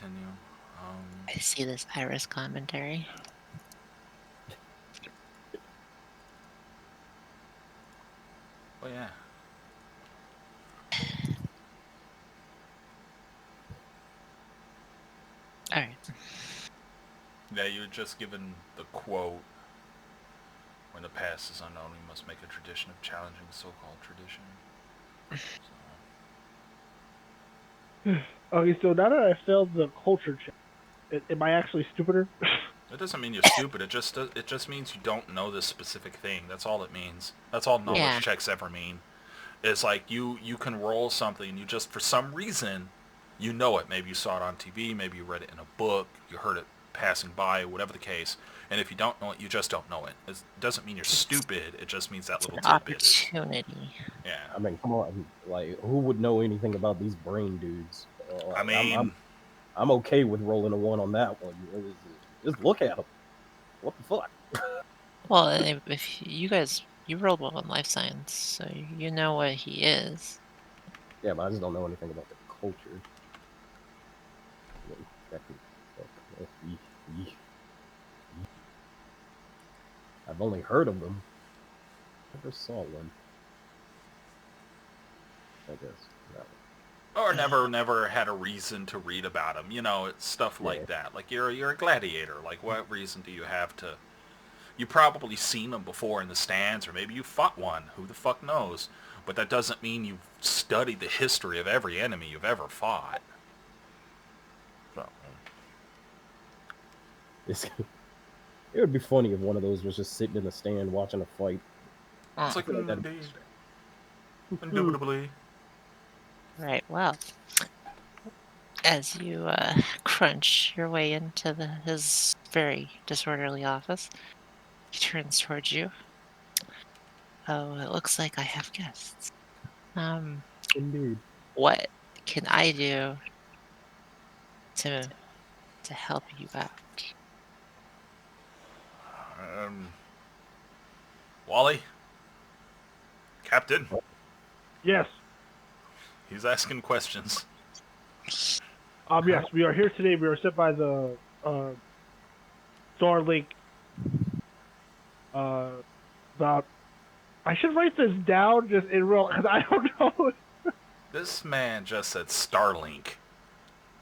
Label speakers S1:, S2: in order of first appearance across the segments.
S1: continue.
S2: I see this Iris commentary.
S1: Oh yeah.
S2: All right.
S1: Yeah, you were just given the quote. When the past is unknown, we must make a tradition of challenging the so-called tradition. So,
S3: Okay, so now that I failed the culture check, am I actually stupider?
S1: it doesn't mean you're stupid. It just means you don't know this specific thing. That's all it means. That's all knowledge
S2: Yeah.
S1: checks ever mean. It's like you can roll something and you just for some reason you know it. Maybe you saw it on TV, maybe you read it in a book, you heard it passing by, whatever the case. And if you don't know it, you just don't know it. It doesn't mean you're stupid. It just means that
S2: It's
S1: little
S2: an
S1: tidbit is.
S2: opportunity.
S1: Yeah.
S4: I mean, come on, like who would know anything about these brain dudes?
S1: I
S4: Like,
S1: mean,
S4: I'm okay with rolling a 1 on that one. Just look at them. What the fuck?
S2: Well, if you rolled well in life science, so you know what he is.
S4: Yeah, but I just don't know anything about the culture. That could, fuck. I've only heard of them. Never saw one. I guess. No.
S1: or never had a reason to read about him. You know, it's stuff
S4: Yeah.
S1: like that. Like you're a gladiator. Like what reason do you have to? You probably seen them before in the stands, or maybe you fought one. Who the fuck knows? But that doesn't mean you've studied the history of every enemy you've ever fought. So,
S4: It would be funny if one of those was just sitting in the stand watching a fight.
S1: it's like indeed, indubitably.
S2: Right. Well, as you crunch your way into his very disorderly office, he turns towards you. Oh, it looks like I have guests.
S4: Indeed.
S2: What can I do to help you out?
S1: Wally, Captain,
S3: Yes.
S1: he's asking questions.
S3: Yes, we are here today. We are sent by the Starlink. About. I should write this down just in real because I don't know.
S1: This man just said Starlink.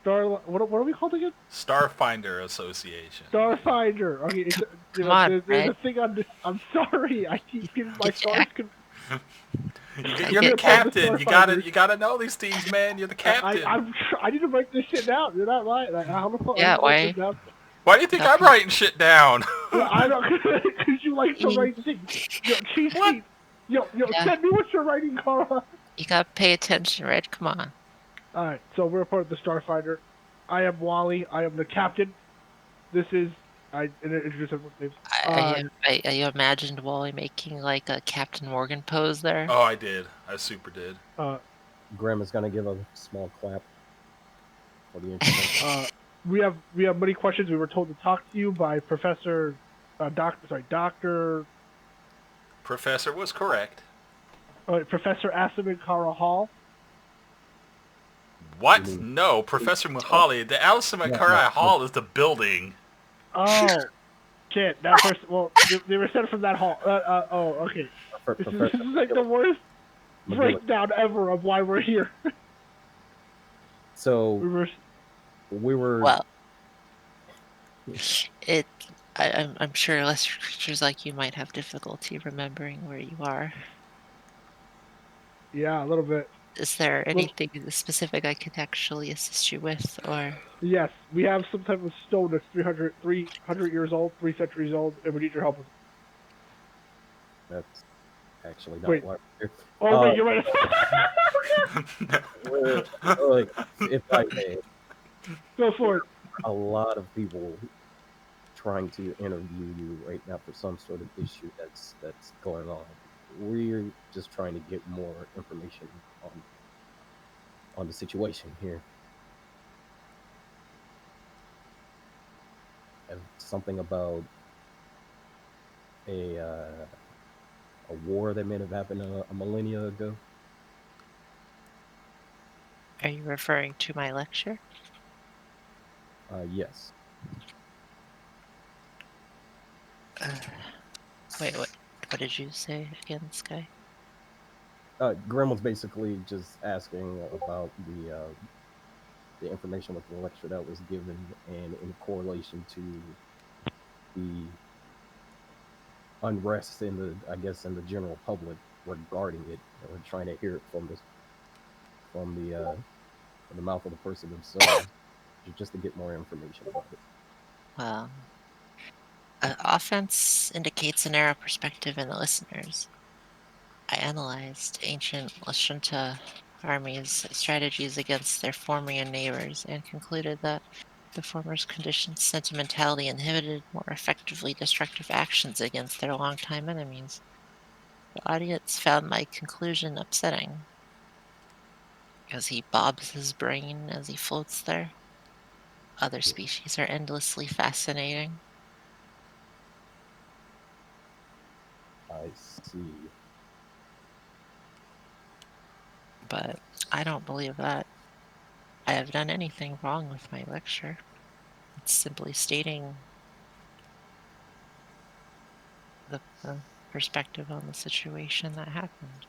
S3: What are we called again?
S1: Starfinder Association.
S3: Starfinder. Okay,
S2: Come on,
S3: there's
S2: Fred.
S3: a thing on this. I'm sorry, I keep getting my
S2: Get your
S3: stars.
S1: You're the captain. You gotta know these things, man. You're the captain.
S3: I need to write this shit down. You're not lying. How the fuck?
S2: Yeah, why?
S1: Why do you think I'm writing shit down?
S3: I don't, because you like to write things. Yo, cheat sheet. Yo,
S2: Yeah.
S3: send me what you're writing, Carla.
S2: You gotta pay attention, Red. Come on.
S3: All right, so we're part of the Starfinder. I am Wally. I am the captain. This is I introduce everyone's names.
S2: I imagined Wally making like a Captain Morgan pose there.
S1: Oh, I did. I super did.
S4: Graham is gonna give a small clap for the introduction.
S3: We have many questions. We were told to talk to you by Professor Doctor.
S1: Professor was correct.
S3: Professor Asamin Kara Hall.
S1: What? No, Professor Muhali. The Alison McCarry Hall is the building.
S3: Oh, shit. That person. Well, they were sent from that hall. Oh, okay. This is like the worst breakdown ever of why we're here.
S4: So we were.
S2: Well, I'm sure lesser creatures like you might have difficulty remembering where you are.
S3: Yeah, a little bit.
S2: Is there anything specific I could actually assist you with, or?
S3: Yes, we have some type of stone that's 300 years old, 3 centuries old, and we need your help with it.
S4: That's actually not what we're here.
S3: Oh, wait, you're right.
S4: If I may.
S3: Go for it.
S4: A lot of people trying to interview you right now for some sort of issue that's going on. We're just trying to get more information on the situation here. And something about a war that may have happened a millennia ago.
S2: Are you referring to my lecture?
S4: Yes.
S2: Wait, what did you say again, Sky?
S4: Grim was basically just asking about the information with the lecture that was given and in correlation to the unrest in the general public regarding it. And we're trying to hear it from the mouth of the person themselves, just to get more information about it.
S2: Well, offense indicates a narrow perspective in the listeners. I analyzed ancient Lashunta armies' strategies against their Formian neighbors and concluded that the former's conditioned sentimentality inhibited more effectively destructive actions against their longtime enemies. The audience found my conclusion upsetting, as he bobs his brain as he floats there. Other species are endlessly fascinating.
S4: I see.
S2: But I don't believe that I have done anything wrong with my lecture. It's simply stating the perspective on the situation that happened.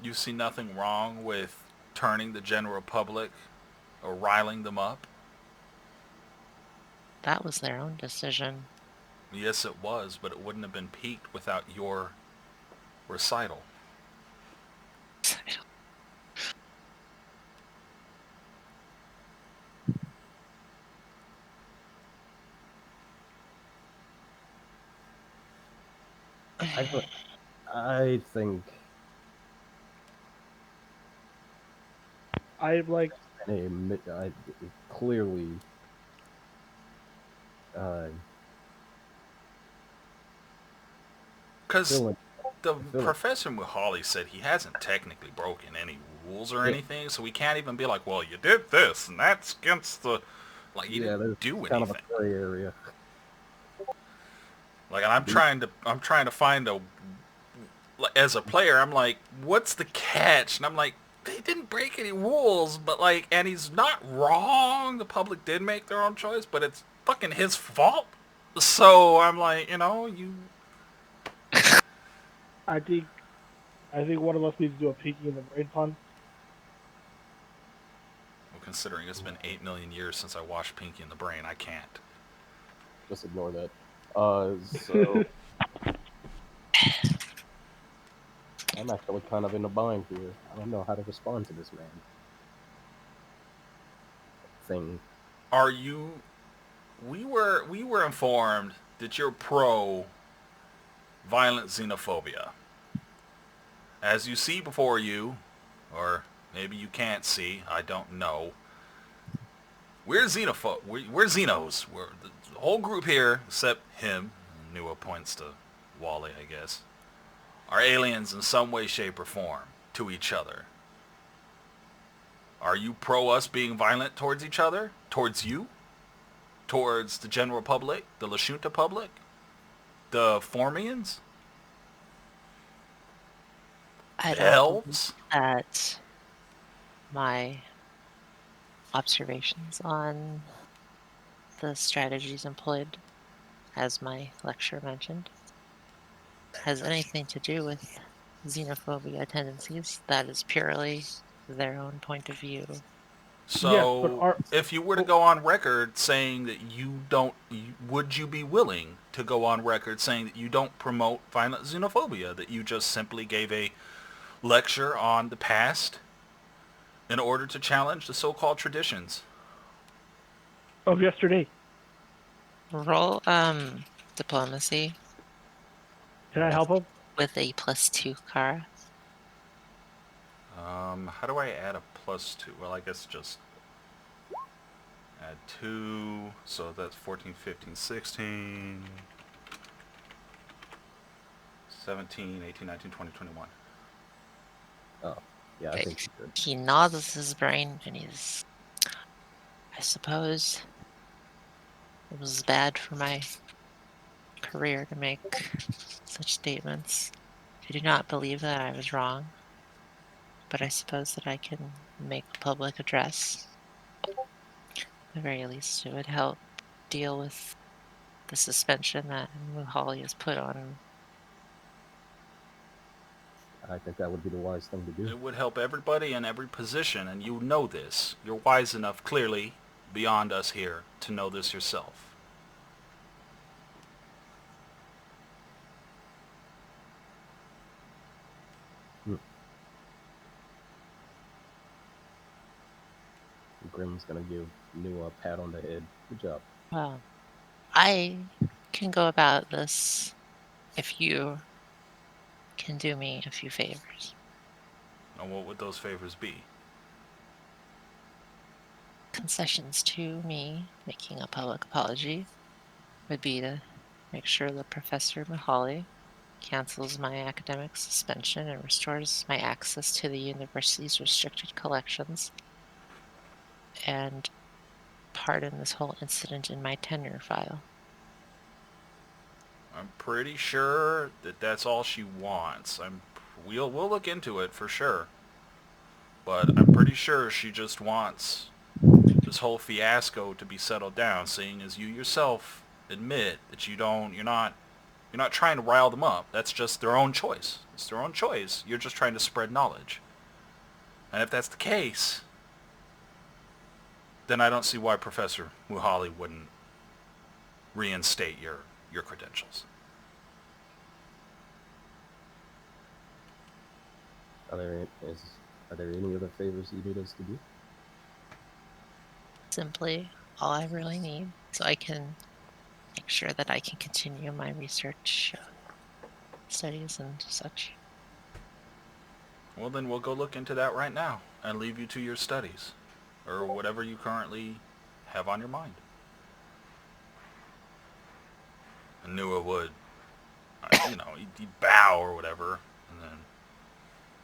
S1: You see nothing wrong with turning the general public or riling them up?
S2: That was their own decision.
S1: Yes, it was, but it wouldn't have been piqued without your recital.
S4: I think
S3: I like.
S4: clearly
S1: Because
S4: feeling
S1: the
S4: feeling
S1: professor Muhali said he hasn't technically broken any rules or
S4: yeah,
S1: anything, so we can't even be like, well, you did this, and that's against the... Like, you
S4: yeah, there's
S1: didn't do
S4: kind of a
S1: anything.
S4: gray area.
S1: Like, and I'm trying to find a... As a player, I'm like, what's the catch? And I'm like, they didn't break any rules, but like, and he's not wrong. The public did make their own choice, but it's fucking his fault. So I'm like, you...
S3: I think. I think one of us needs to do a Pinky in the Brain pun.
S1: Well, considering it's been 8 million years since I washed Pinky in the Brain, I can't.
S4: Just ignore that. So I'm actually kind of in a bind here. I don't know how to respond to this man thing.
S1: Are you... We were informed that you're pro violent xenophobia. As you see before you, or maybe you can't see, I don't know. We're we're Xenos. We're the whole group here, except him. Nua points to Wally, I guess. Are aliens in some way, shape, or form to each other. Are you pro us being violent towards each other? Towards you? Towards the general public? The Lashunta public? The Formians?
S2: I
S1: The
S2: don't believe
S1: elves?
S2: that my observations on the strategies employed, as my lecture mentioned, has anything to do with xenophobia tendencies. That is purely their own point of view.
S3: Yes, but
S1: So, if you were to go on record saying that you don't, would you be willing to go on record saying that you don't promote violent xenophobia, that you just simply gave a lecture on the past in order to challenge the so-called traditions?
S3: of yesterday.
S2: Roll diplomacy
S3: Can I help him?
S2: with a +2, Kara.
S1: How do I add a +2? Well, I guess just add 2, so that's 14, 15, 16, 17, 18, 19, 20, 21.
S4: Oh, yeah, I
S2: Okay.
S4: think you could.
S2: He nods his brain and he's, I suppose it was bad for my career to make such statements. I do not believe that I was wrong, but I suppose that I can make a public address. the very least, it would help deal with the suspension that Muhali has put on him.
S4: I think that would be the wise thing to do.
S1: It would help everybody in every position, and you know this. You're wise enough, clearly, beyond us here, to know this yourself.
S4: Grim's gonna give New a pat on the head. Good job.
S2: Well, I can go about this if you can do me a few favors.
S1: And what would those favors be?
S2: Concessions to me making a public apology would be to make sure that Professor Mahali cancels my academic suspension and restores my access to the university's restricted collections, and pardon this whole incident in my tenure file.
S1: I'm pretty sure that that's all she wants. We'll look into it for sure. But I'm pretty sure she just wants this whole fiasco to be settled down, seeing as you yourself admit that you're not trying to rile them up. That's just their own choice. It's their own choice. You're just trying to spread knowledge. And if that's the case, then I don't see why Professor Muhali wouldn't reinstate your credentials.
S4: Are there any other favors you need us to do?
S2: Simply all I really need, so I can make sure that I can continue my research studies and such.
S1: Well, then we'll go look into that right now and leave you to your studies, or whatever you currently have on your mind. I knew it would. He'd bow or whatever, and then,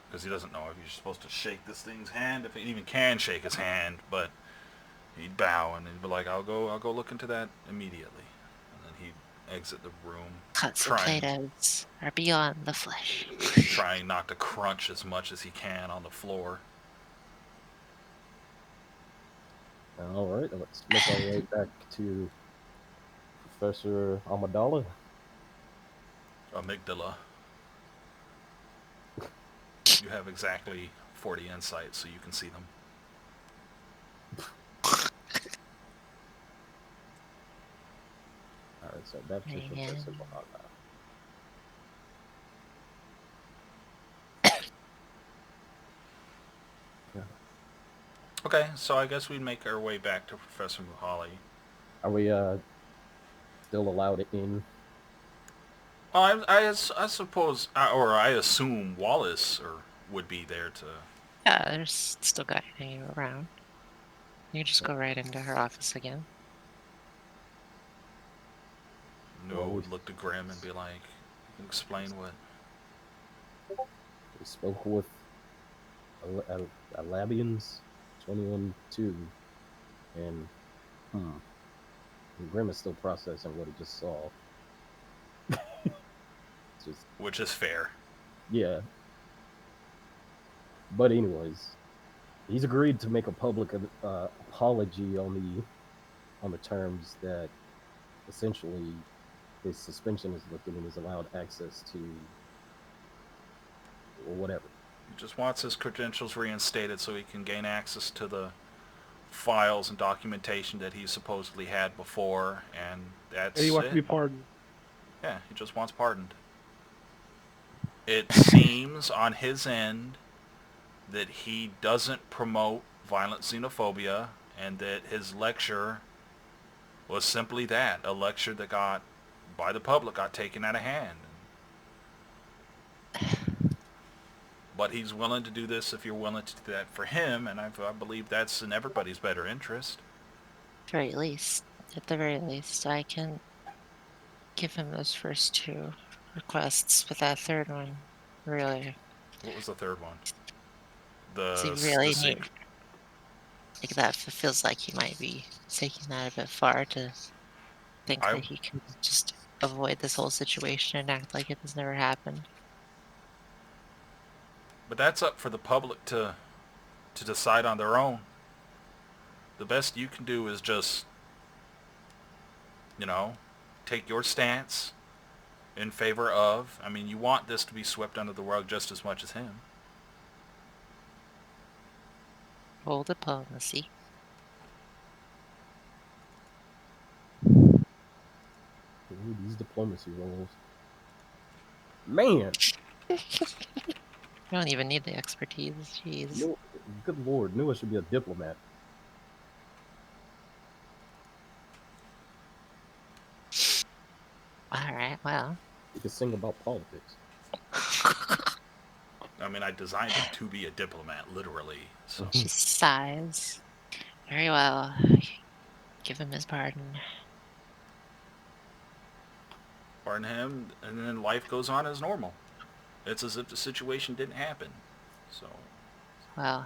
S1: because he doesn't know if you're supposed to shake this thing's hand, if he even can shake his hand, but he'd bow and he'd be like, I'll go look into that immediately. And then he'd exit the room,
S2: Cuts and potatoes are beyond the flesh.
S1: trying not to crunch as much as he can on the floor.
S4: All right, let's make our way back to Professor Amidala.
S1: Amygdala. You have exactly 40 insights, so you can see them.
S4: All right, so that's just Professor Amidala.
S1: Okay, so I guess we'd make our way back to Professor Muhali.
S4: Are we still allowed in?
S1: Well, I suppose, or I assume Wallace would be there to...
S2: Yeah, there's still guiding you around. You just go right into her office again.
S1: Noah would look to Grim and be like, you can explain what...
S4: We spoke with Labians 21-2, and Grim is still processing what he just saw.
S1: Which is fair.
S4: Yeah. But anyways, he's agreed to make a public apology on the terms that essentially his suspension is lifted and is allowed access to whatever.
S1: He just wants his credentials reinstated so he can gain access to the files and documentation that he supposedly had before, and that's
S3: And he wants
S1: it.
S3: to be pardoned.
S1: Yeah, he just wants pardoned. It seems on his end that he doesn't promote violent xenophobia, and that his lecture was simply that, a lecture that got taken out of hand. But he's willing to do this if you're willing to do that for him, and I believe that's in everybody's better interest.
S2: At the very least, I can give him those first two requests, but that third one, really...
S1: What was the third one?
S2: Like that feels like he might be taking that a bit far to think that he can just avoid this whole situation and act like it has never happened.
S1: But that's up for the public to decide on their own. the best you can do is just, take your stance in favor of. I mean, you want this to be swept under the rug just as much as him.
S2: Full diplomacy.
S4: Ooh, these diplomacy roles. Man,
S2: You don't even need the expertise. Jeez.
S4: no, good lord, Noah should be a diplomat.
S2: All right, well.
S4: He could sing about politics.
S1: I mean, I designed him to be a diplomat, literally. So
S2: She sighs. Very well. Give him his pardon.
S1: pardon him, and then life goes on as normal. It's as if the situation didn't happen. So
S2: Well,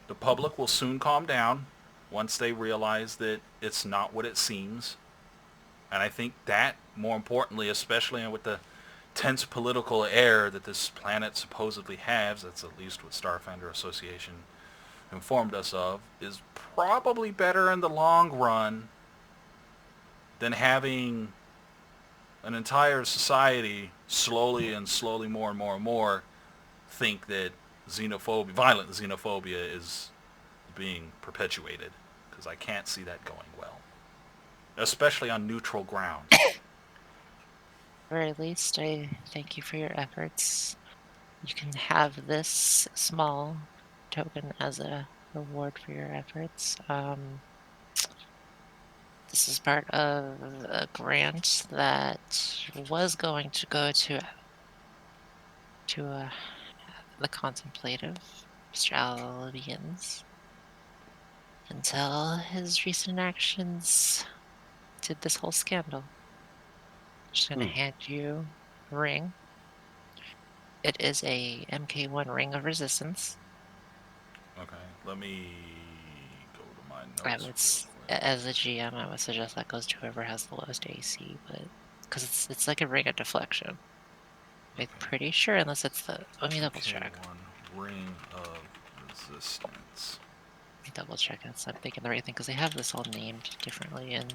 S1: the public will soon calm down once they realize that it's not what it seems. And I think that, more importantly, especially with the tense political air that this planet supposedly has, that's at least what Starfinder Association informed us of, is probably better in the long run than having an entire society slowly more and more think that violent xenophobia is being perpetuated, because I can't see that going well, especially on neutral ground.
S2: at the very least, I thank you for your efforts. You can have this small token as a reward for your efforts. This is part of a grant that was going to go to the contemplative Mr. Albians until his recent actions did this whole scandal. Just gonna hand you a ring. It is a MK1 ring of resistance.
S1: Okay, let me go to my
S2: I
S1: notes
S2: would,
S1: real quick.
S2: as a GM, I would suggest that goes to whoever has the lowest AC, but because it's like a ring of deflection. I'm
S1: Okay.
S2: pretty sure, unless it's the. Let me double check.
S1: K1 Ring of Resistance.
S2: Let me double check. I'm thinking the right thing because they have this all named differently in.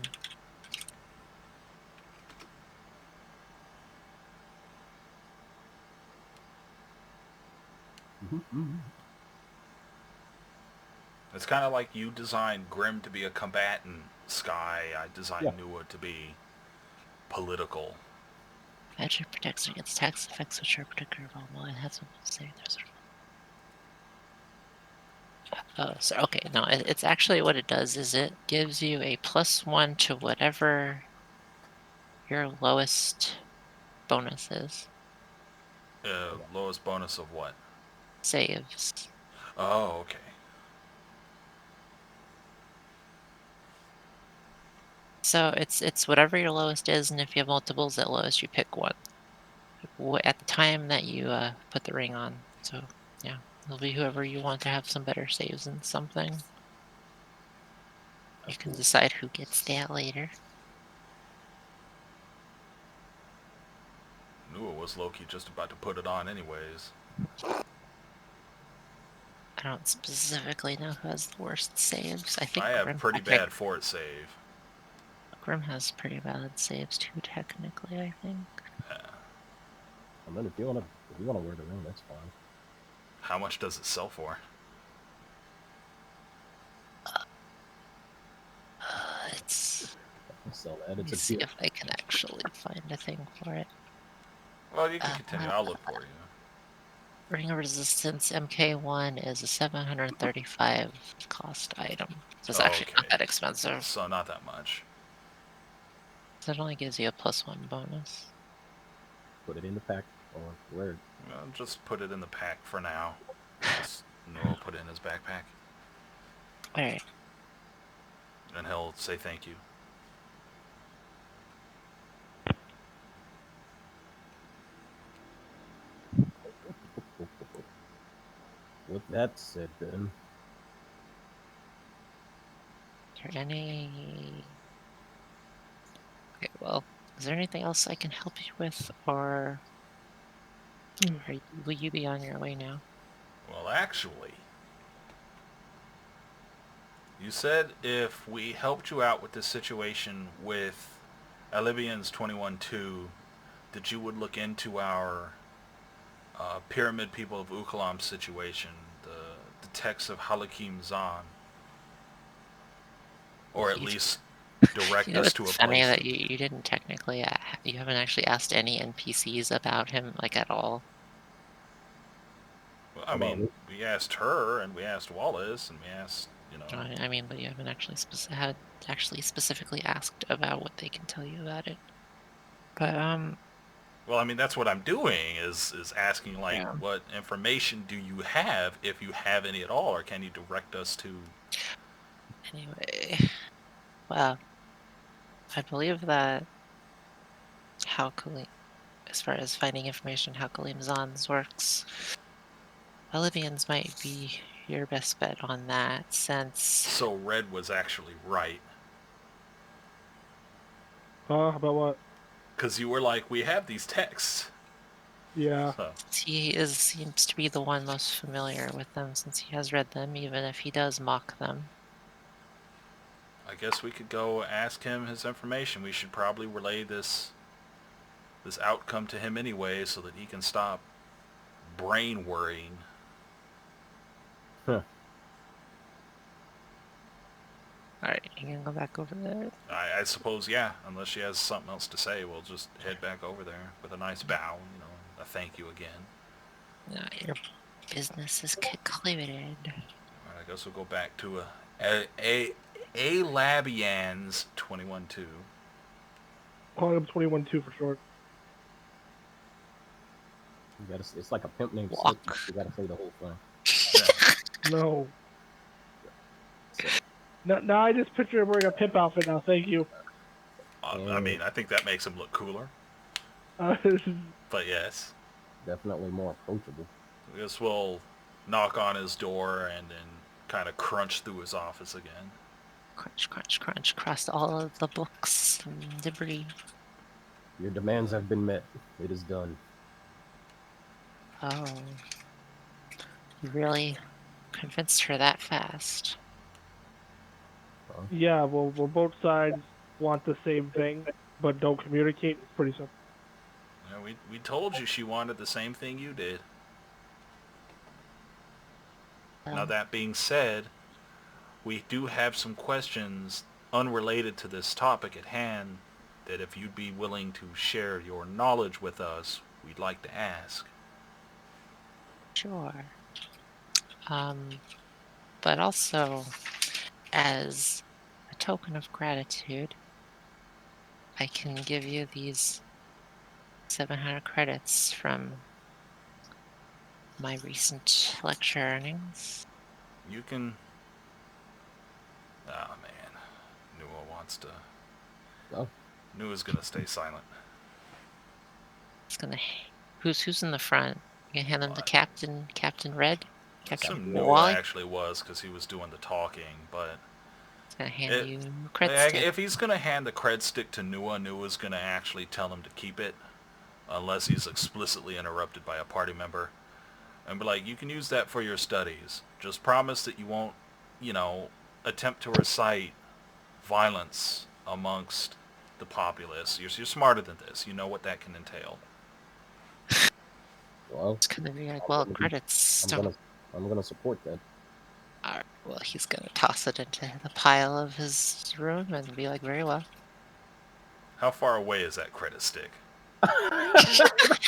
S1: It's kind of like you designed Grim to be a combatant, Sky. I designed
S4: Yeah.
S1: Nua to be political.
S2: Badger protects against tax effects which are particular vulnerable and has to say there's Oh, so okay, no, it's actually what it does is it gives you a +1 to whatever your lowest bonus is.
S1: Lowest bonus of what?
S2: Saves.
S1: Oh, okay.
S2: So it's whatever your lowest is, and if you have multiples at lowest, you pick one. At the time that you put the ring on. So yeah, it'll be whoever you want to have some better saves in something. You can decide who gets that later.
S1: Nua was low-key just about to put it on anyways.
S2: I don't specifically know who has the worst saves. I think
S1: I have
S2: Grim,
S1: pretty bad fort save.
S2: Grim has pretty bad saves too, technically, I think.
S4: I mean, if you wanna wear the ring, that's fine.
S1: How much does it sell for?
S2: It's.
S4: I'll sell that.
S2: Let me
S4: It's a
S2: see
S4: gift.
S2: if I can actually find a thing for it.
S1: Well, you can continue. I'll look for you.
S2: Ring of Resistance MK1 is a 735 cost item. So it's actually not that expensive.
S1: So not that much.
S2: So it only gives you a +1 bonus.
S4: Put it in the pack or wear it.
S1: Well, just put it in the pack for now. Just Noah put it in his backpack.
S2: Alright.
S1: And he'll say thank you.
S4: With that said, then,
S2: Is there any... Okay, well, is there anything else I can help you with, or will you be on your way now?
S1: Well, actually, You said if we helped you out with this situation with Alibian's 21-2, that you would look into our Pyramid People of Ukalam situation, the text of Halakim Zahn, or at least direct
S2: You know,
S1: us to a
S2: it's funny
S1: place.
S2: that you didn't technically, you haven't actually asked any NPCs about him, like, at all.
S1: Well, I mean, we asked her, and we asked Wallace, and we asked,
S2: I mean, but you haven't actually specifically asked about what they can tell you about it. But,
S1: Well, I mean, that's what I'm doing, is asking, like,
S2: Yeah.
S1: what information do you have, if you have any at all, or can you direct us to...
S2: Anyway, well, I believe that how Kalim, as far as finding information how Kalim Zan's works, Olivians might be your best bet on that, since...
S1: So Red was actually right.
S3: About what?
S1: Because you were like, we have these texts.
S3: Yeah.
S1: So,
S2: He seems to be the one most familiar with them, since he has read them, even if he does mock them.
S1: I guess we could go ask him his information. We should probably relay this outcome to him anyway, so that he can stop brain worrying.
S4: Huh.
S2: Alright, you can go back over there.
S1: I suppose, yeah. Unless she has something else to say, we'll just head back over there with a nice bow, a thank you again.
S2: Your business is concluded.
S1: Alright, I guess we'll go back to a Labian's 21-2.
S3: Calling him 21-2 for short.
S4: It's like a pimp named
S2: Walk.
S4: Slick. You gotta say the whole thing.
S1: Yeah.
S3: No. Now I just picture him wearing a pimp outfit now. Thank you.
S1: I mean, I think that makes him look cooler. But yes.
S4: Definitely more approachable.
S1: I guess we'll knock on his door and then kind of crunch through his office again.
S2: Crunch, crunch, crunch, across all of the books and debris.
S4: Your demands have been met. It is done.
S2: Oh. You really convinced her that fast?
S3: Yeah, well, both sides want the same thing, but don't communicate. It's pretty simple.
S1: Yeah, we told you she wanted the same thing you did. Now that being said, we do have some questions unrelated to this topic at hand that if you'd be willing to share your knowledge with us, we'd like to ask.
S2: Sure. But also, as a token of gratitude, I can give you these 700 credits from my recent lecture earnings.
S1: You can... Oh, man. Nua wants to...
S4: Oh.
S1: Nua's gonna stay silent.
S2: It's gonna... Who's in the front? You can hand them to Captain Red?
S1: I assume
S2: Wally?
S1: Nua actually was, because he was doing the talking, but...
S2: It's gonna hand you a cred stick.
S1: If he's gonna hand the cred stick to Nua's gonna actually tell him to keep it, unless he's explicitly interrupted by a party member. And be like, you can use that for your studies. Just promise that you won't, attempt to recite violence amongst the populace. You're smarter than this. You know what that can entail.
S4: Well,
S2: It's gonna be like, well, credits.
S4: I'm gonna support that.
S2: Alright, well, he's gonna toss it into the pile of his room and be like, very well.
S1: How far away is that credit stick?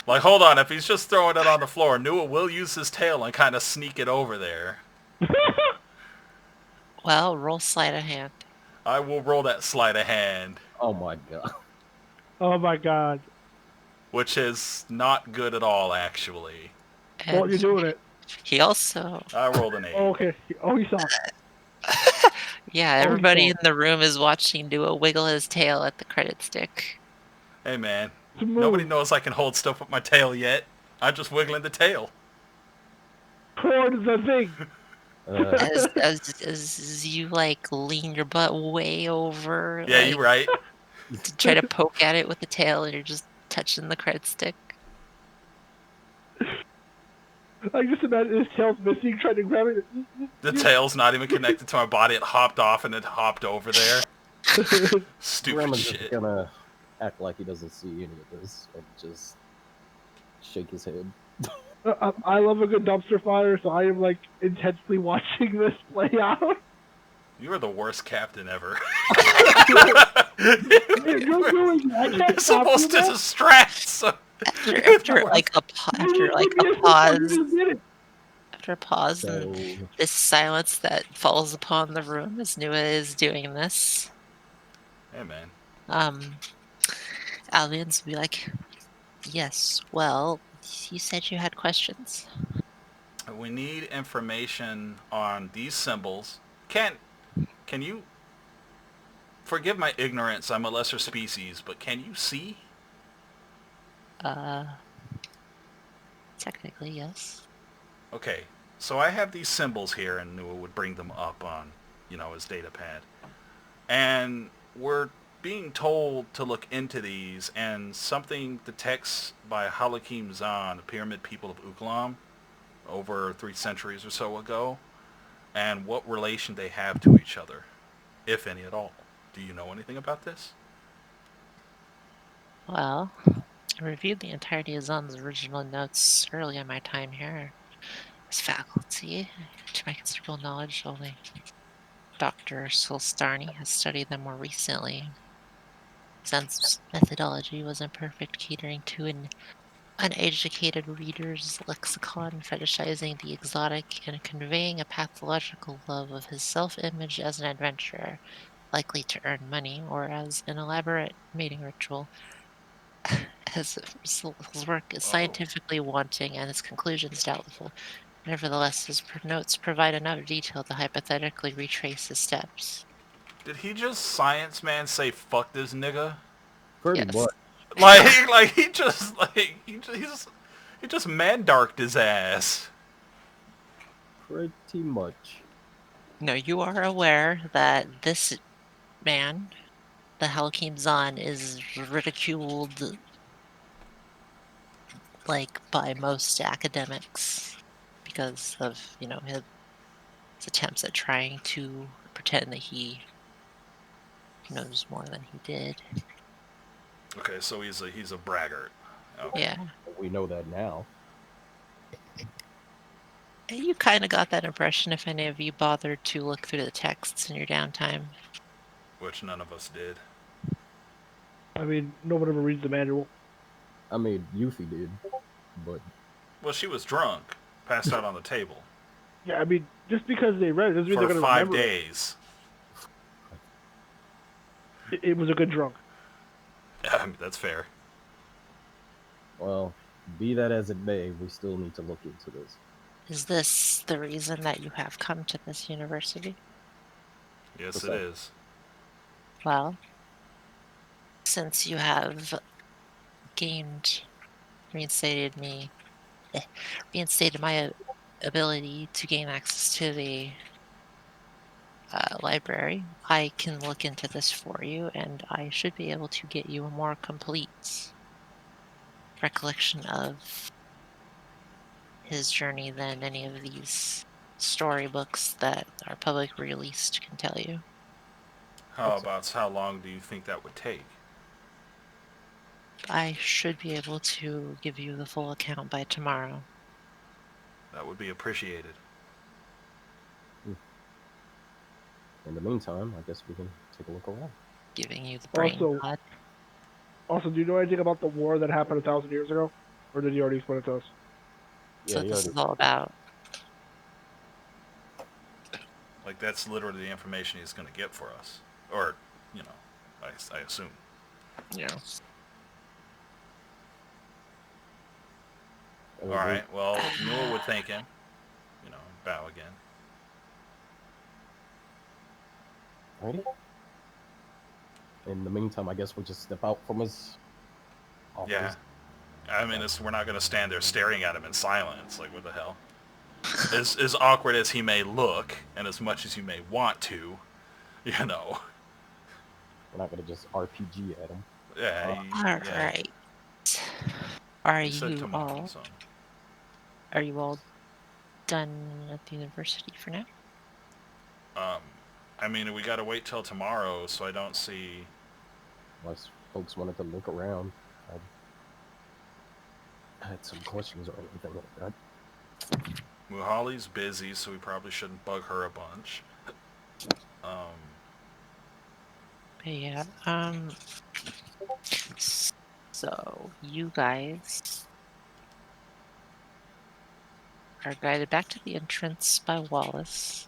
S1: Like, hold on. If he's just throwing it on the floor, Nua will use his tail and kind of sneak it over there.
S2: Well, roll sleight of hand.
S1: I will roll that sleight of hand.
S4: Oh my god.
S3: Oh my god.
S1: Which is not good at all, actually.
S2: And
S3: Well, you're doing it.
S2: he also...
S1: I rolled an 8.
S3: Oh, okay. Oh, he saw it.
S2: Yeah, everybody in the room is watching Dua wiggle his tail at the credit stick.
S1: Hey, man.
S3: Smooth.
S1: Nobody knows I can hold stuff with my tail yet. I'm just wiggling the tail.
S3: Towards the thing.
S2: As you, like, lean your butt way over.
S1: Yeah,
S2: like,
S1: you're right.
S2: to try to poke at it with the tail, and you're just touching the credit stick.
S3: I just imagine his tail's missing, trying to grab it.
S1: The tail's not even connected to my body. It hopped off and it hopped over there. Stupid
S4: Grandma's just
S1: shit.
S4: gonna act like he doesn't see any of this and just shake his head.
S3: I love a good dumpster fire, so I am like intensely watching this play out.
S1: You are the worst captain ever.
S3: You're doing it. I can't
S1: You're
S3: stop you,
S1: supposed to
S3: man.
S1: distract. So...
S2: After like a pause,
S3: You just did it.
S2: after a pause,
S4: So
S2: and this silence that falls upon the room as Nua is doing this,
S1: Hey, man.
S2: Alvians will be like, "Yes, well, you said you had questions."
S1: We need information on these symbols. Can you... Forgive my ignorance, I'm a lesser species, but can you see?
S2: Technically, yes.
S1: Okay, so I have these symbols here, and Nua would bring them up on, his data pad. And we're being told to look into these, and something detects by Halakim Zahn, the pyramid people of Uklam, over 3 centuries or so ago, and what relation they have to each other, if any at all. Do you know anything about this?
S2: Well, I reviewed the entirety of Zon's original notes early in my time here as faculty. To my considerable knowledge, only Dr. Solstarny has studied them more recently. Zen's methodology was imperfect, catering to an uneducated reader's lexicon, fetishizing the exotic and conveying a pathological love of his self-image as an adventurer, likely to earn money, or as an elaborate mating ritual. His work is
S1: Oh.
S2: scientifically wanting and his conclusions doubtful. Nevertheless, his notes provide enough detail to hypothetically retrace his steps.
S1: Did he just science man say fuck this nigga?
S4: pretty
S2: Yes.
S4: much,
S1: He just man darked his ass.
S4: pretty much.
S2: No, you are aware that this man, the Halakim Zahn, is ridiculed like by most academics because of, his attempts at trying to pretend that he knows more than he did.
S1: Okay, so he's a braggart. Okay.
S2: Yeah.
S4: We know that now.
S2: You kind of got that impression if any of you bothered to look through the texts in your downtime.
S1: Which none of us did.
S3: I mean, no one ever reads the manual.
S4: I mean, Yuffie did, but
S1: Well, she was drunk, passed out on the table
S3: Yeah, I mean, just because they read it doesn't mean
S1: for
S3: they're going to
S1: 5
S3: remember
S1: days.
S3: it. It was a good drunk.
S1: That's fair.
S4: well, be that as it may, we still need to look into this.
S2: Is this the reason that you have come to this university?
S1: Yes,
S4: What's
S1: it
S4: that?
S1: is.
S2: Well, since you have gained, reinstated me, reinstated my ability to gain access to the library, I can look into this for you, and I should be able to get you a more complete recollection of his journey than any of these storybooks that are publicly released can tell you.
S1: How long do you think that would take?
S2: I should be able to give you the full account by tomorrow.
S1: That would be appreciated.
S4: In the meantime, I guess we can take a look around.
S2: Giving you the brain god.
S3: Also, do you know anything about the war that happened 1,000 years ago? Or did you already explain it to us?
S2: That's what
S4: he
S2: this
S4: already
S2: is all about.
S1: Like, that's literally the information he's going to get for us. Or, I assume.
S2: Yeah.
S1: Alright, well, Newell would thank him. Bow again.
S4: Ready? In the meantime, I guess we'll just step out from his office.
S1: Yeah. I mean, we're not going to stand there staring at him in silence. Like, what the hell? As awkward as he may look, and as much as you may want to,
S4: We're not going to just RPG at him.
S1: Yeah.
S2: Alright. Are
S1: He said
S2: you
S1: tomorrow,
S2: all
S1: so.
S2: are you all done at the university for now.
S1: I mean, we gotta wait till tomorrow, so I don't see...
S4: Unless folks wanted to look around. I had some questions or anything like that.
S1: Muhali's busy, so we probably shouldn't bug her a bunch.
S2: Yeah. So you guys are guided back to the entrance by Wallace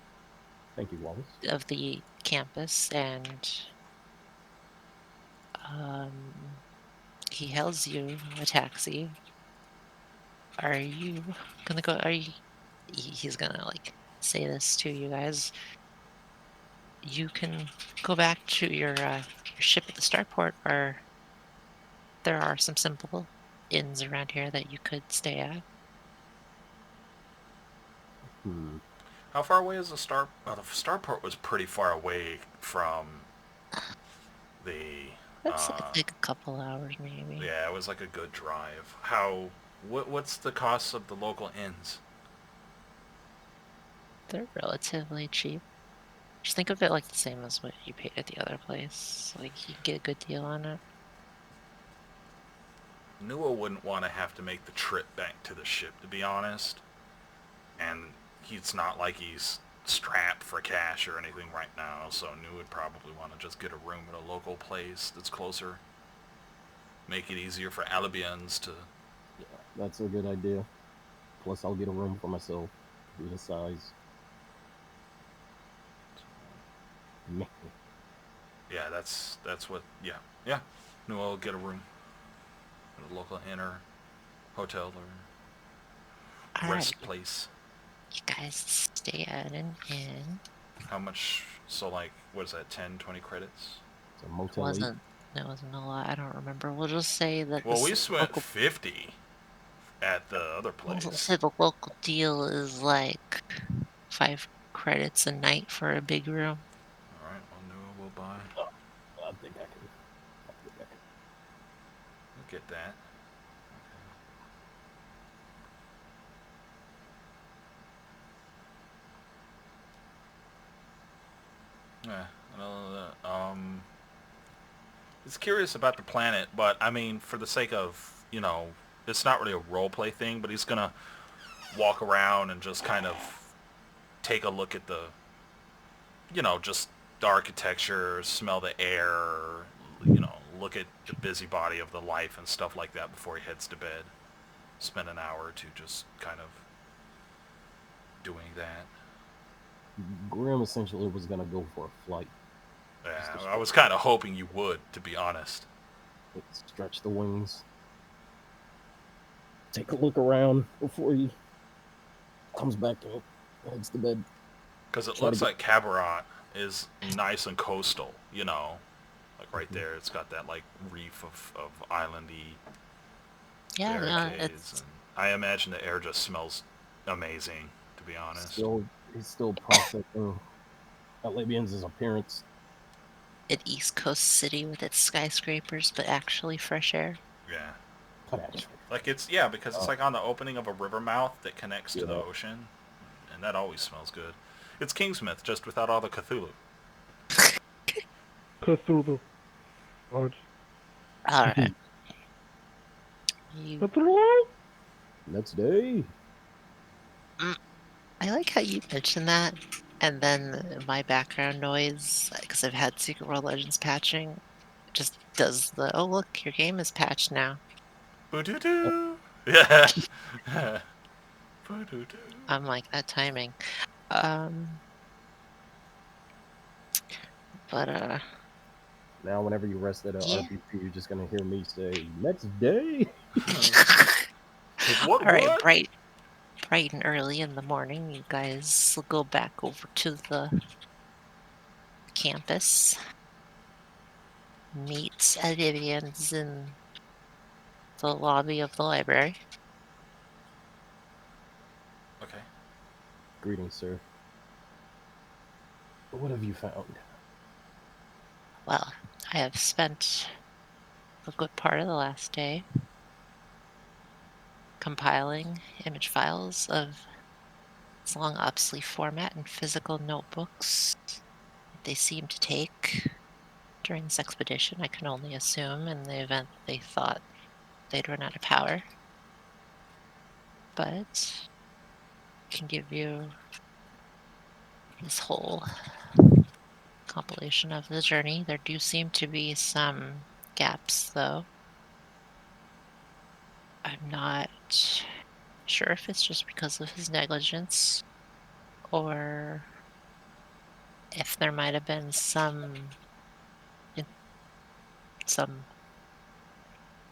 S4: Thank you, Wallace.
S2: of the campus, and he hails you a taxi. Are you gonna go? He's gonna like say this to you guys. You can go back to your ship at the starport, or there are some simple inns around here that you could stay at.
S1: How far away is the star... Well, the starport was pretty far away from the...
S2: That's like a couple hours, maybe.
S1: Yeah, it was like a good drive. What's the cost of the local inns?
S2: They're relatively cheap. Just think of it like the same as what you paid at the other place. Like, you can get a good deal on it.
S1: Newell wouldn't want to have to make the trip back to the ship, to be honest. And it's not like he's strapped for cash or anything right now, so Newell would probably want to just get a room at a local place that's closer. Make it easier for Alibians to...
S4: Yeah, that's a good idea. Plus, I'll get a room for myself. Be the size.
S1: Yeah, that's what... Yeah. Newell will get a room at a local inn or hotel or rest place.
S2: You guys stay at an inn.
S1: How much? So, like, what is that, 10, 20 credits?
S4: It's a motel.
S2: That wasn't a lot. I don't remember. We'll just say that.
S1: Well, we spent 50 at the other place.
S2: We'll say the local deal is like 5 credits a night for a big room.
S1: All right. Well, Newell will buy.
S4: I think I can.
S1: We'll get that. Yeah, it's curious about the planet, but I mean, for the sake of, it's not really a role play thing, but he's gonna walk around and just kind of take a look at the, just the architecture, smell the air, look at the busybody of the life and stuff like that before he heads to bed. Spend an hour or two just kind of doing that.
S4: Grim essentially was gonna go for a flight.
S1: Yeah, I was kind of hoping you would, to be honest.
S4: Stretch the wings. Take a look around before he comes back and heads to bed.
S1: Because it looks like Cabaret is nice and coastal, like right there. It's got that like reef of islandy barricades. And I imagine the air just smells amazing, to be honest.
S4: He's still processing Alibians' appearance.
S2: An East Coast city with its skyscrapers, but actually fresh air.
S1: Yeah.
S4: But actually.
S1: Like because it's like on the opening of a river mouth that connects to the ocean. And that always smells good. It's Kingsmith, just without all the Cthulhu.
S3: Cthulhu.
S2: Alright.
S3: Cthulhu?
S4: Next day.
S2: I like how you mentioned that, and then my background noise, because I've had Secret World Legends patching, just does the, oh look, your game is patched now.
S1: Boo-doo-doo! Yeah. Boo-doo-doo.
S2: I'm like, that timing. But,
S4: now whenever you rest at a RPG, you're just gonna hear me say, next day?
S2: Alright, bright and early in the morning, you guys will go back over to the campus, meet Alibians in the lobby of the library.
S1: Okay.
S4: Greetings, sir. What have you found?
S2: Well, I have spent a good part of the last day compiling image files of It's long, obsolete format and physical notebooks they seem to take during this expedition. I can only assume in the event they thought they'd run out of power. But I can give you this whole compilation of the journey. There do seem to be some gaps, though. I'm not sure if it's just because of his negligence or if there might have been some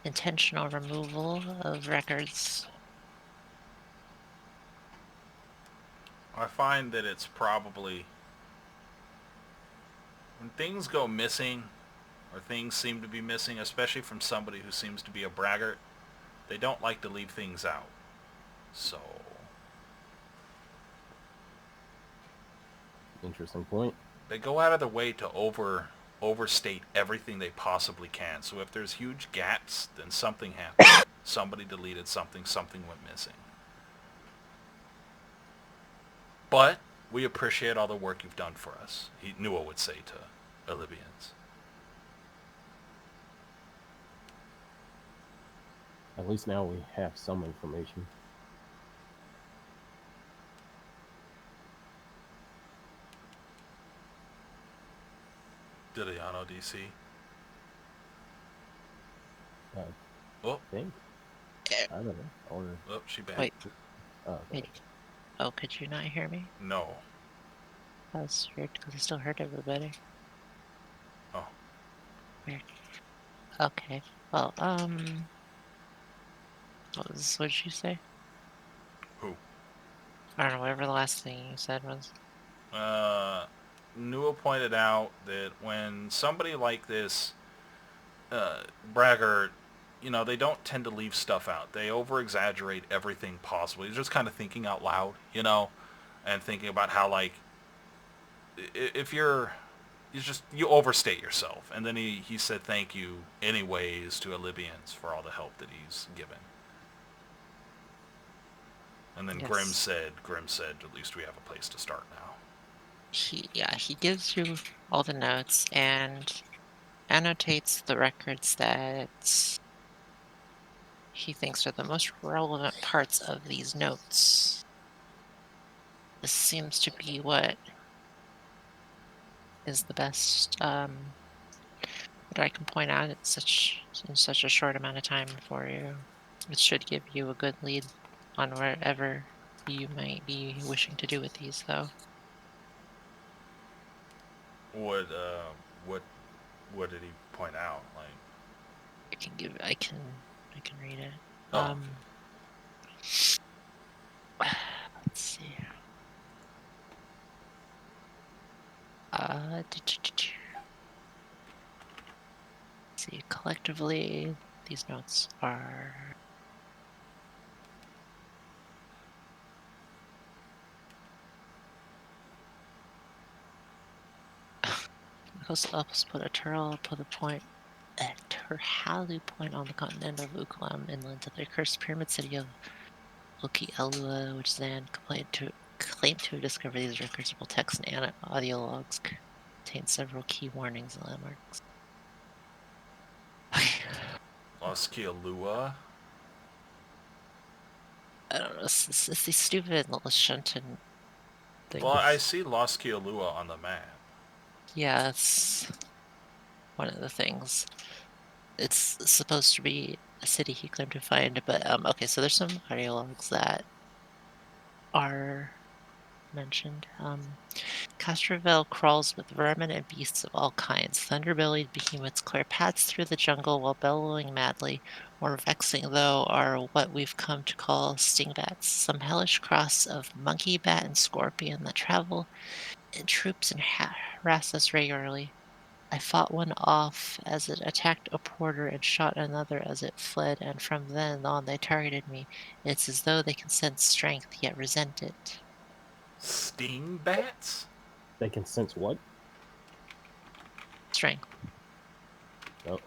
S2: intentional removal of records.
S1: I find that it's probably when things go missing or things seem to be missing, especially from somebody who seems to be a braggart, they don't like to leave things out. So,
S4: Interesting point.
S1: they go out of their way to overstate everything they possibly can. So if there's huge gaps, then something happened. Somebody deleted something, something went missing. But we appreciate all the work you've done for us, Nua would say to Olivians.
S4: At least now we have some information.
S1: Didiano DC.
S4: I
S1: Oh,
S4: think. I don't know. Or
S1: oh, she back.
S2: Wait,
S4: okay.
S2: wait. Oh, could you not hear me?
S1: No.
S2: That's weird because I still heard everybody.
S1: Oh.
S2: Weird. Okay. Well, what did you say?
S1: Who?
S2: I don't know, whatever the last thing you said was.
S1: Nua pointed out that when somebody like this braggart, they don't tend to leave stuff out. They over-exaggerate everything possible. He's just kind of thinking out loud, and thinking about how, like, if you overstate yourself. And then he said thank you anyways to Libyans for all the help that he's given. And then
S2: Yes.
S1: Grim said, at least we have a place to start now.
S2: He gives you all the notes and annotates the records that he thinks are the most relevant parts of these notes. This seems to be what is the best that I can point out in such a short amount of time for you. It should give you a good lead on wherever you might be wishing to do with these, though.
S1: What did he point out? Like,
S2: I can read it.
S1: oh,
S2: Let's see. See, collectively, these notes are I'll put a Terhalu point on the continent of Uklam inland to the cursed pyramid city of Loki Elua, which then claimed to have discovered these records. Text and audio logs contain several key warnings and landmarks.
S1: Loskialua?
S2: I don't know, it's these stupid Lashuntan things.
S1: Well, I see Loskialua on the map.
S2: Yeah, that's one of the things. It's supposed to be a city he claimed to find, but okay, so there's some audio logs that are mentioned. Castrovel crawls with vermin and beasts of all kinds. Thunder-bellied behemoths clear paths through the jungle while bellowing madly. More vexing, though, are what we've come to call stingbats, some hellish cross of monkey, bat, and scorpion that travel in troops and harass us regularly. I fought one off as it attacked a porter and shot another as it fled, and from then on they targeted me. It's as though they can sense strength yet resent it.
S1: Sting bats?
S4: They can sense what?
S2: Strength.
S4: Uh-oh.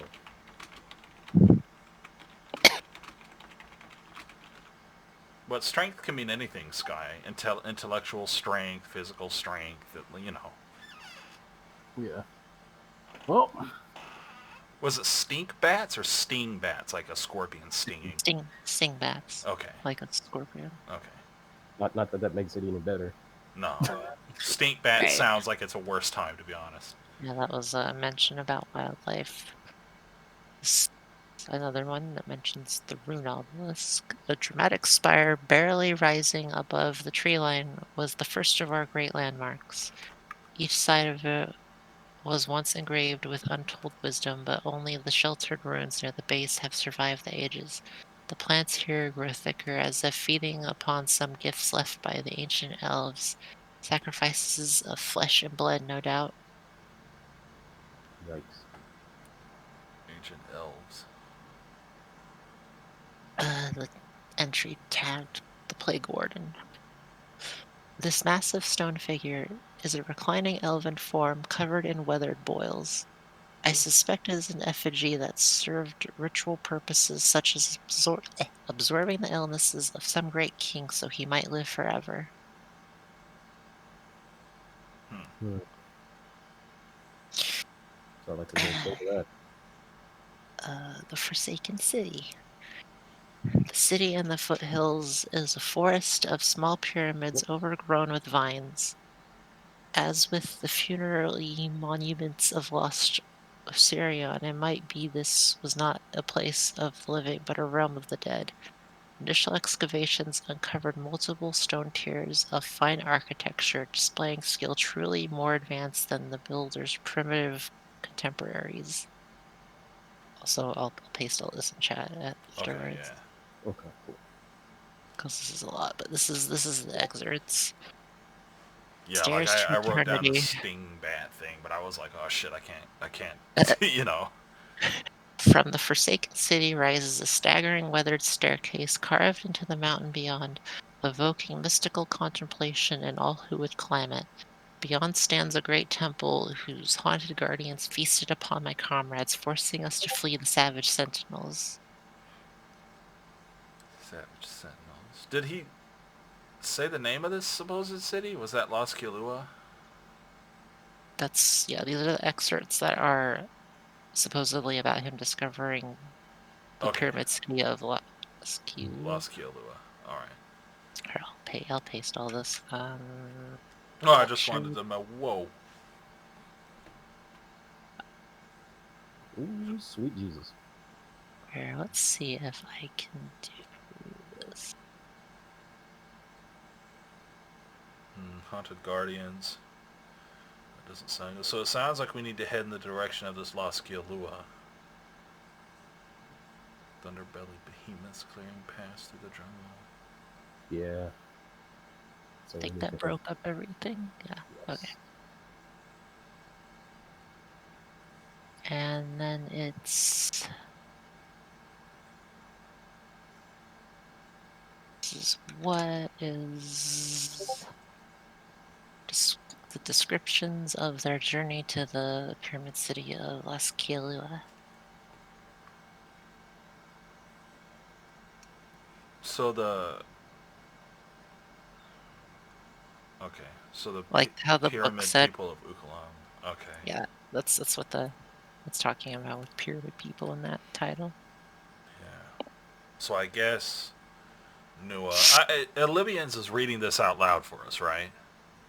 S1: But strength can mean anything, Sky. Intellectual strength, physical strength, you know.
S3: Yeah. Well,
S1: Was it stink bats or sting bats, like a scorpion stinging?
S2: Sting bats.
S1: Okay.
S2: Like a scorpion.
S1: Okay.
S4: Not that that makes it any better.
S1: No. Stink bat
S2: Right.
S1: sounds like it's a worse time, to be honest.
S2: Yeah, that was a mention about wildlife. Another one that mentions the rune obelisk. A dramatic spire barely rising above the tree line was the first of our great landmarks. Each side of it was once engraved with untold wisdom, but only the sheltered ruins near the base have survived the ages. The plants here grow thicker, as if feeding upon some gifts left by the ancient elves. Sacrifices of flesh and blood, no doubt.
S4: Yikes.
S1: Ancient elves.
S2: The entry tagged the Plague Warden. This massive stone figure is a reclining elven form covered in weathered boils. I suspect it is an effigy that served ritual purposes such as absorbing the illnesses of some great king so he might live forever.
S4: Hmm. Sound like a good thing for that.
S2: The Forsaken City. The city in the foothills is a forest of small pyramids overgrown with vines. As with the funerary monuments of lost Osirion, it might be this was not a place of the living, but a realm of the dead. Initial excavations uncovered multiple stone tiers of fine architecture, displaying skill truly more advanced than the builder's primitive contemporaries. Also, I'll paste all this in chat
S1: Okay,
S2: afterwards
S1: yeah.
S4: Okay, cool.
S2: because this is a lot. But this is the excerpts.
S1: Yeah, like
S2: Stairs to
S1: I wrote down the
S2: eternity.
S1: sting bat thing, but I was like, oh shit, I can't, you know.
S2: From the forsaken city rises a staggering weathered staircase carved into the mountain beyond, evoking mystical contemplation in all who would climb it. Beyond stands a great temple whose haunted guardians feasted upon my comrades, forcing us to flee the savage sentinels.
S1: Savage Sentinels. Did he say the name of this supposed city? Was that Las Kilua?
S2: Yeah, these are the excerpts that are supposedly about him discovering the
S1: Okay.
S2: pyramid city of Lascaux.
S1: Las Kilua. Alright.
S2: Here, I'll paste all this.
S1: Oh, I just
S2: Sure.
S1: wanted to know. Whoa.
S4: Ooh, sweet Jesus.
S2: Here, let's see if I can do this.
S1: Haunted Guardians. That doesn't sound good. So it sounds like we need to head in the direction of this Las Kilua. Thunderbelly behemoths clearing paths through the jungle.
S4: Yeah.
S2: I
S4: So we
S2: think
S4: need
S2: that
S4: to
S2: broke up everything. Yeah,
S4: yes.
S2: okay. And then it's... This is what is... the descriptions of their journey to the pyramid city of Las Kilua.
S1: So the... Okay. So the
S2: Like how the book
S1: pyramid
S2: said.
S1: people of Ukalam. Okay.
S2: Yeah, that's what it's talking about with pyramid people in that title.
S1: Yeah. So I guess Libyans is reading this out loud for us, right?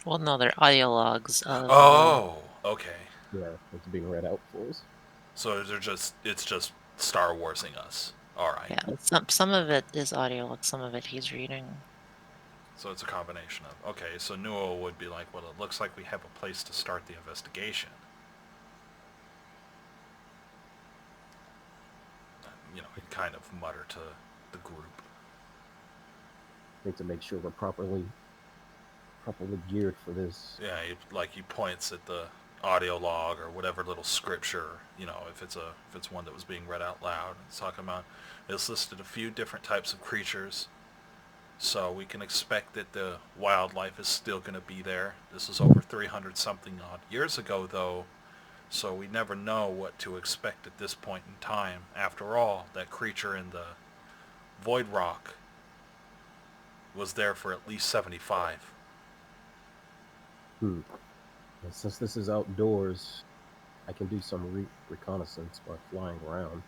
S2: Well, no, they're audio logs of...
S1: Oh, okay.
S4: Yeah, it's being read out for us.
S1: So it's just Star Warsing us. All right.
S2: Yeah, some of it is audio log, some of it he's reading.
S1: So it's a combination of... Okay, so Nuo would be like, well, it looks like we have a place to start the investigation. You know, he'd kind of mutter to the group.
S4: I think to make sure we're properly geared for this.
S1: Yeah, he points at the audio log or whatever little scripture, you know, if it's one that was being read out loud. It's talking about, it's listed a few different types of creatures. So we can expect that the wildlife is still going to be there. This is over 300 something odd years ago, though, so we never know what to expect at this point in time. After all, that creature in the Void Rock was there for at least 75.
S4: And since this is outdoors, I can do some reconnaissance by flying around.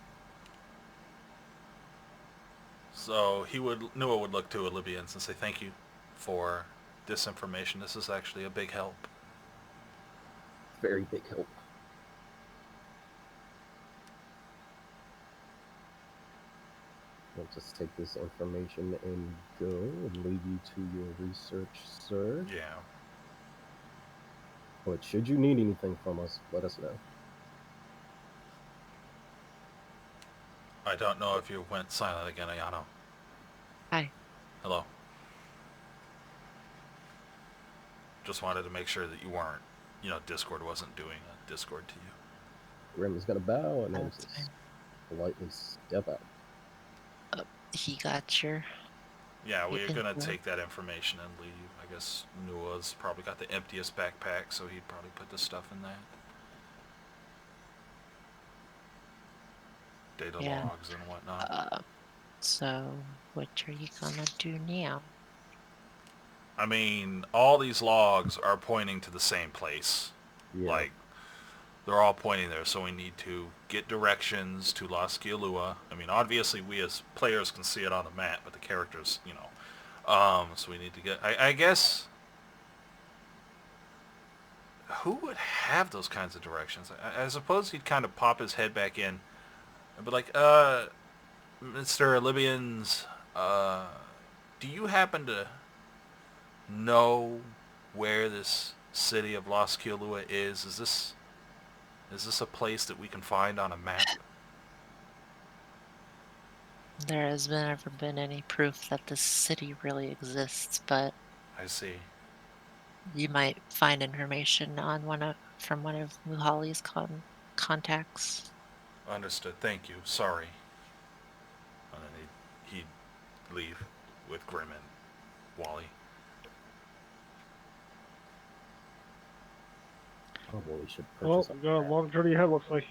S1: So Nua would look to Olivians and say, thank you for this information. This is actually a big help.
S4: Very big help. I'll just take this information and go and lead you to your research, sir.
S1: Yeah.
S4: But should you need anything from us, let us know.
S1: I don't know if you went silent again, Ayano.
S2: Hi.
S1: Hello. Just wanted to make sure that you weren't, Discord wasn't doing a Discord to you.
S4: Grim is gonna bow and then
S2: That's
S4: just
S2: fine.
S4: politely step out.
S2: He got your...
S1: Yeah, we're
S2: can
S1: gonna
S2: go.
S1: take that information and leave. I guess Nua's probably got the emptiest backpack, so he'd probably put this stuff in that. Data
S2: Yeah.
S1: logs and whatnot.
S2: So, what are you gonna do now?
S1: I mean, all these logs are pointing to the same place.
S4: Yeah.
S1: Like, they're all pointing there, so we need to get directions to Las Gialua. I mean, obviously we as players can see it on the map, but the characters, so we need to get... I guess... Who would have those kinds of directions? I suppose he'd kind of pop his head back in and be like, Mr. Libyans, do you happen to know where this city of Las Gialua is? Is this a place that we can find on a map?
S2: There has never been any proof that this city really exists, but
S1: I see.
S2: you might find information on from one of Muhali's contacts.
S1: Understood. Thank you. Sorry. And then he'd leave with Grim and Wally.
S4: Probably should
S3: Well,
S4: purchase
S3: we got a long journey ahead, looks like.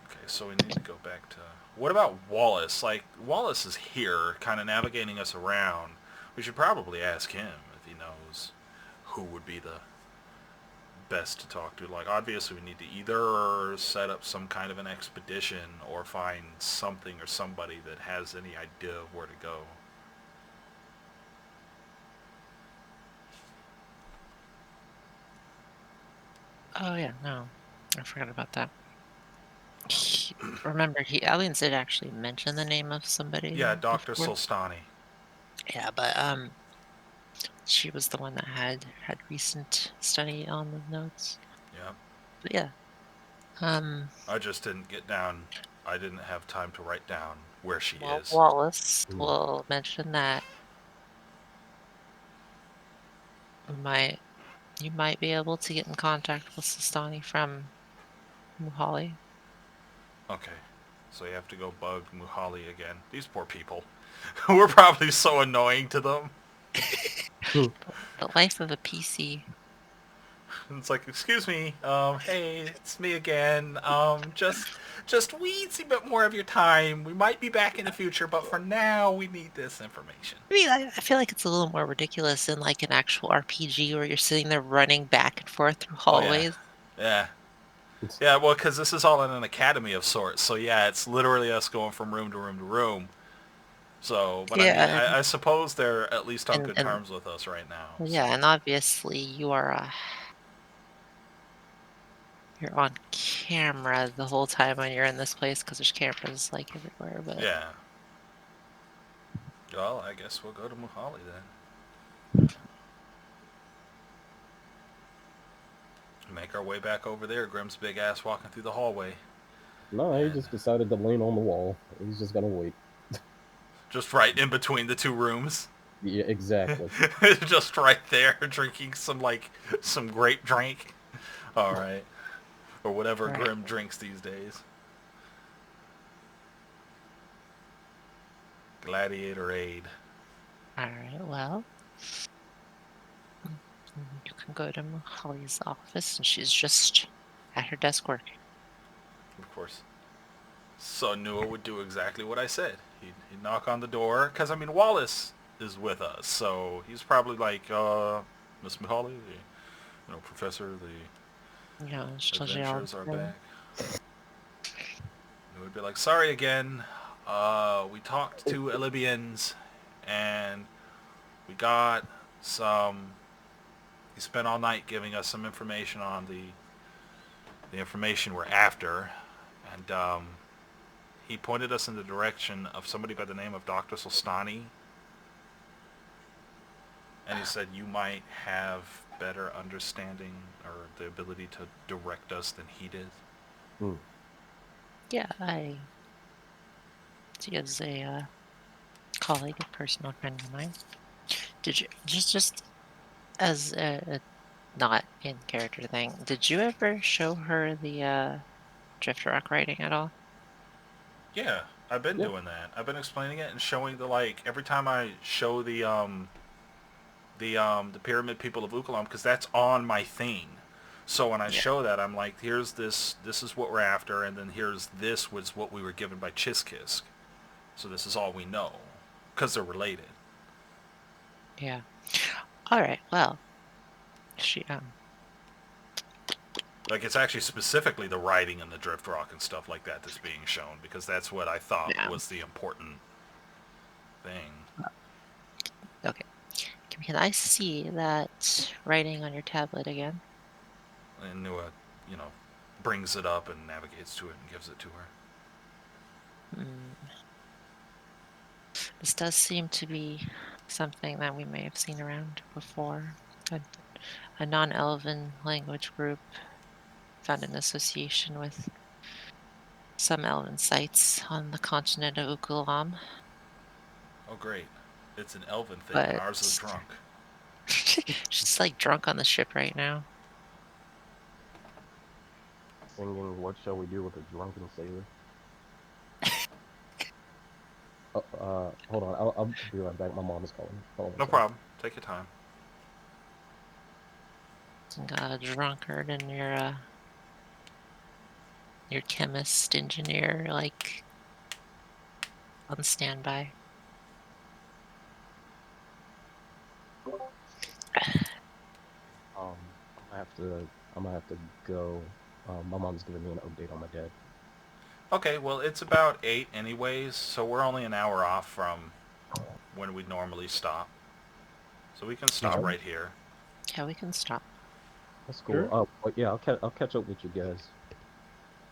S1: Okay, so we need to go back to... What about Wallace? Like, Wallace is here, kind of navigating us around. We should probably ask him if he knows who would be the best to talk to. Like, obviously we need to either set up some kind of an expedition or find something or somebody that has any idea of where to go.
S2: Oh yeah, no, I forgot about that. Remember, Aliens did actually mention the name of somebody.
S1: Yeah, Dr.
S2: before.
S1: Solstani.
S2: Yeah, but she was the one that had recent study on the notes.
S1: Yeah.
S2: But yeah,
S1: I just didn't get down. I didn't have time to write down where she is.
S2: Wallace will mention that you might be able to get in contact with Sistani from Muhali.
S1: Okay. So you have to go bug Muhali again. These poor people. We're probably so annoying to them.
S2: The life of a PC.
S1: It's like, excuse me, hey, it's me again. Just weensy bit more of your time. We might be back in the future, but for now, we need this information.
S2: I mean, I feel like it's a little more ridiculous in like an actual RPG where you're sitting there running back and forth through hallways.
S1: Oh, yeah. Yeah, well, because this is all in an academy of sorts. So, yeah, it's literally us going from room to room to room. So, but
S2: Yeah,
S1: I mean, I suppose they're at least on good
S2: and
S1: terms with us right now.
S2: well,
S1: So.
S2: yeah, and obviously you're on camera the whole time when you're in this place because there's cameras like everywhere. But
S1: Yeah. Well, I guess we'll go to Muhali then. Make our way back over there. Grim's big ass walking through the hallway.
S4: No, he just decided to lean on the wall. He's just gonna wait.
S1: Just right in between the two rooms.
S4: Yeah, exactly.
S1: Just right there, drinking some grape drink. All right. Or whatever
S2: Right.
S1: Grim drinks these days. Gladiator Aid.
S2: alright, well, you can go to Holly's office and she's just at her desk working.
S1: Of course. So Nua would do exactly what I said. He'd knock on the door. Because, I mean, Wallace is with us, so he's probably like, Miss Mihaly, Professor, the
S2: she told you all
S1: adventures are
S2: the-
S1: back. And we'd be like, sorry again. We talked to Libyans, and we got some. He spent all night giving us some information on the information we're after, and he pointed us in the direction of somebody by the name of Dr. Solstani, and he said you might have better understanding or the ability to direct us than he did.
S2: Yeah, he is a colleague, a personal friend of mine. Did you just as a not in character thing? Did you ever show her the drift rock writing at all?
S1: Yeah, I've been doing that. I've been explaining it and showing every time I show the pyramid people of Ukalam, because that's on my thing. So when I show that, I'm like, here's this is what we're after, and then here's this was what we were given by Chiskisk. So this is all we know, because they're related.
S2: Yeah. All right. Well, she
S1: Like, it's actually specifically the writing and the drift rock and stuff like that that's being shown, because that's what I thought was the important thing.
S2: Okay. Can I see that writing on your tablet again?
S1: And Nua, brings it up and navigates to it and gives it to her.
S2: This does seem to be something that we may have seen around before. A non-Elven language group found an association with some Elven sites on the continent of Ukulam.
S1: Oh, great. It's an elven thing, and
S2: But
S1: ours is drunk.
S2: she's like drunk on the ship right now.
S4: Singing "What Shall We Do with a Drunken Sailor." Hold on. I'll be right back. My mom is calling.
S1: No problem. Take your time.
S2: Got a drunkard and your chemist engineer like on standby.
S4: I'm gonna have to go. My mom's giving me an update on my dad.
S1: Okay, well, it's about 8 anyways, so we're only an hour off from when we'd normally stop. So we can stop right here.
S2: Yeah, we can stop.
S4: That's cool.
S3: Sure.
S4: Oh, yeah, I'll catch up with you guys.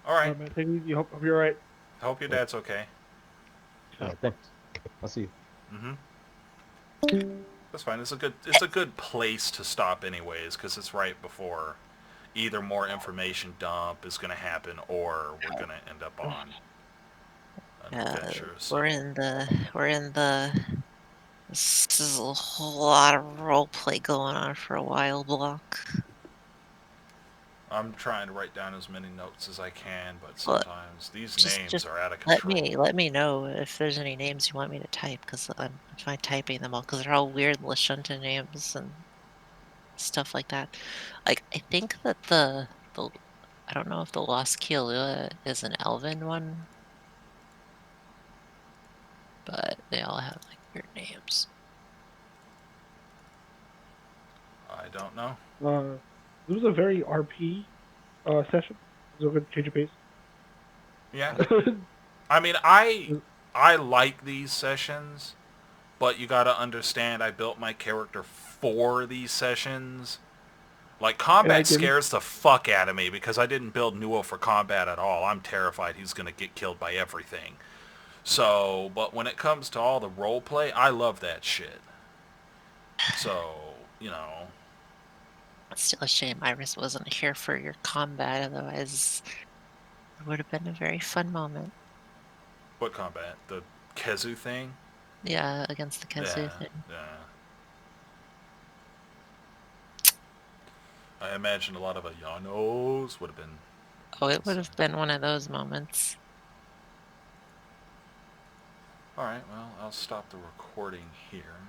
S1: All right.
S3: Man, take it easy. Hope you're all right.
S1: I hope your dad's okay.
S4: Yeah, thanks. I'll see you.
S1: Mm-hmm. That's fine. It's a good place to stop anyways, because it's right before either more information dump is going to happen or we're going to end up on an adventure. So.
S2: We're in the this is a whole lot of role play going on for a while block.
S1: I'm trying to write down as many notes as I can, but sometimes these names are out of
S2: Let
S1: control.
S2: me know if there's any names you want me to type, because I'm fine typing them all, because they're all weird Lashunta names and stuff like that. Like, I think that the I don't know if the Lost Keelua is an Elven one, but they all have like weird names.
S1: I don't know.
S3: This was a very RP session. It was a good change of pace.
S1: Yeah. I mean, I like these sessions, but you got to understand I built my character for these sessions. Like, combat scares the fuck out of me because I didn't build Nuo for combat at all. I'm terrified he's going to get killed by everything. So, but when it comes to all the role play, I love that shit. So,
S2: It's still a shame Iris wasn't here for your combat, otherwise it would have been a very fun moment.
S1: What combat? The Kezu thing?
S2: Yeah, against the Kezu thing.
S1: Yeah. I imagine a lot of Ayanos would have been...
S2: Oh, it would have been one of those moments.
S1: Alright, well, I'll stop the recording here.